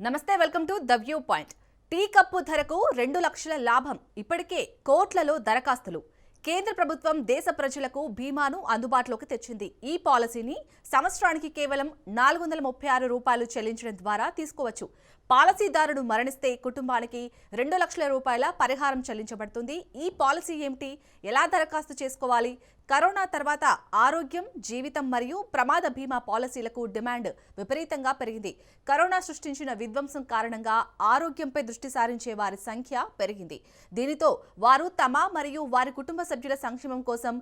నమస్తే, welcome to the view point. Tea cup ధరకు 2 లక్షల లాభం. ఇప్పటికే కోట్లలో దరఖాస్తులు. కేంద్ర ప్రభుత్వం దేశ ప్రజలకు బీమాను అందుబాటులోకి తెచ్చింది. ఈ పాలసీని సంవత్సరానికి కేవలం రూ. 436 చెల్లించడం ద్వారా తీసుకోవచ్చు. పాలసీదారుడు మరణిస్తే కుటుంబానికి 2 లక్షల రూపాయల పరిహారం చెల్లించబడుతుంది. ఈ పాలసీ ఏమిటి? ఎలా దరఖాస్తు చేసుకోవాలి? కరోనా తర్వాత ఆరోగ్యం, జీవితం మరియు ప్రమాద బీమా పాలసీలకు డిమాండ్ విపరీతంగా పెరిగింది. కరోనా సృష్టించిన విధ్వంసం కారణంగా ఆరోగ్యంపై దృష్టి సారించే వారి సంఖ్య పెరిగింది. దీనితో వారు తమ మరియు వారి కుటుంబ సభ్యుల సంక్షేమం కోసం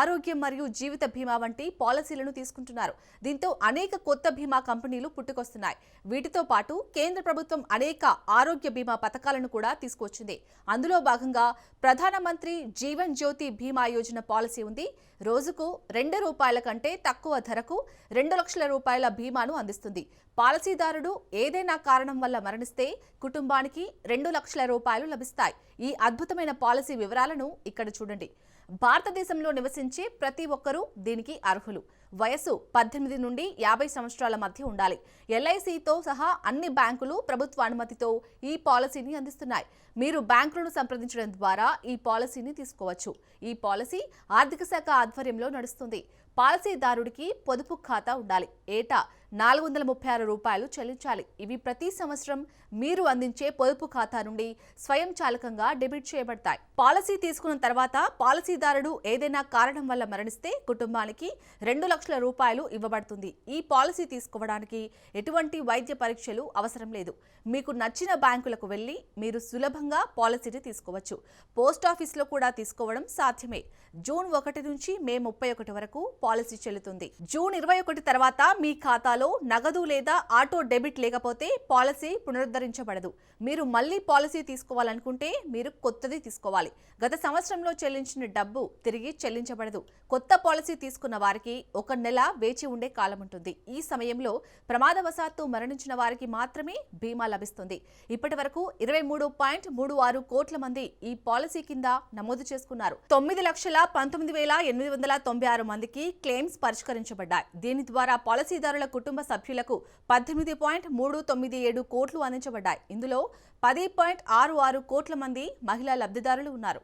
ఆరోగ్యం మరియు జీవిత బీమా వంటి పాలసీలను తీసుకుంటున్నారు. దీంతో అనేక కొత్త బీమా కంపెనీలు పుట్టుకొస్తున్నాయి. వీటితో పాటు కేంద్ర ప్రభుత్వం అనేక ఆరోగ్య బీమా పథకాలను కూడా తీసుకొచ్చింది. అందులో భాగంగా ప్రధానమంత్రి జీవన్ జ్యోతి బీమా యోజన పాలసీ ఉంది. రోజుకు రూ. 2 కంటే తక్కువ ధరకు 2 లక్షల రూపాయల బీమాను అందిస్తుంది. పాలసీదారుడు ఏదైనా కారణం వల్ల మరణిస్తే కుటుంబానికి 2 లక్షల రూపాయలు లభిస్తాయి. ఈ అద్భుతమైన పాలసీ వివరాలను ఇక్కడ చూడండి. భారతదేశంలో నివసించే ప్రతి ఒక్కరూ దీనికి అర్హులు. వయసు 18 నుండి 50 సంవత్సరాల మధ్య ఉండాలి. ఎల్ఐసితో సహా అన్ని బ్యాంకులు ప్రభుత్వ అనుమతితో ఈ పాలసీని అందిస్తున్నాయి. మీరు బ్యాంకులను సంప్రదించడం ద్వారా ఈ పాలసీని తీసుకోవచ్చు. ఈ పాలసీ ఆర్థిక శాఖ ఆధ్వర్యంలో నడుస్తుంది. పాలసీదారుడికి పొదుపు ఖాతా ఉండాలి. ఏటా రూ. 436 చెల్లించాలి. ఇవి ప్రతి సంవత్సరం మీరు అందించే పొదుపు ఖాతా నుండి స్వయంచాలకంగా డెబిట్ చేయబడతాయి. పాలసీ తీసుకున్న తర్వాత పాలసీదారుడు ఏదైనా కారణం వల్ల మరణిస్తే కుటుంబానికి 2 లక్షల రూపాయలు ఇవ్వబడుతుంది. ఈ పాలసీ తీసుకోవడానికి ఎటువంటి వైద్య పరీక్షలు అవసరం లేదు. మీకు నచ్చిన బ్యాంకులకు వెళ్లి మీరు సులభంగా పాలసీని తీసుకోవచ్చు. పోస్ట్ ఆఫీసులో కూడా తీసుకోవడం సాధ్యమే. జూన్ 1 నుంచి మే 31 వరకు పాలసీ చెల్లుతుంది. జూన్ 21 తర్వాత మీ ఖాతాలో నగదు లేదా ఆటో డెబిట్ లేకపోతే పాలసీ పునరుద్ధరించబడదు. మీరు మళ్లీ పాలసీ తీసుకోవాలనుకుంటే మీరు కొత్తది తీసుకోవాలి. గత సంవత్సరంలో చెల్లించిన డబ్బు తిరిగి చెల్లించబడదు. కొత్త పాలసీ తీసుకున్న వారికి 1 నెల వేచి ఉండే కాలం ఉంటుంది. ఈ సమయంలో ప్రమాదవశాత్తు మరణించిన వారికి మాత్రమే బీమా లభిస్తుంది. ఇప్పటి వరకు 23.36 కోట్ల మంది ఈ పాలసీ కింద నమోదు చేసుకున్నారు. 9,19,896 మందికి క్లెయిమ్స్ పరిష్కరించబడ్డాయి. దీని ద్వారా పాలసీదారుల కుటుంబ సభ్యులకు 18.397 కోట్లు అందించబడ్డాయి. ఇందులో 10.66 కోట్ల మంది మహిళా లబ్ధిదారులు ఉన్నారు.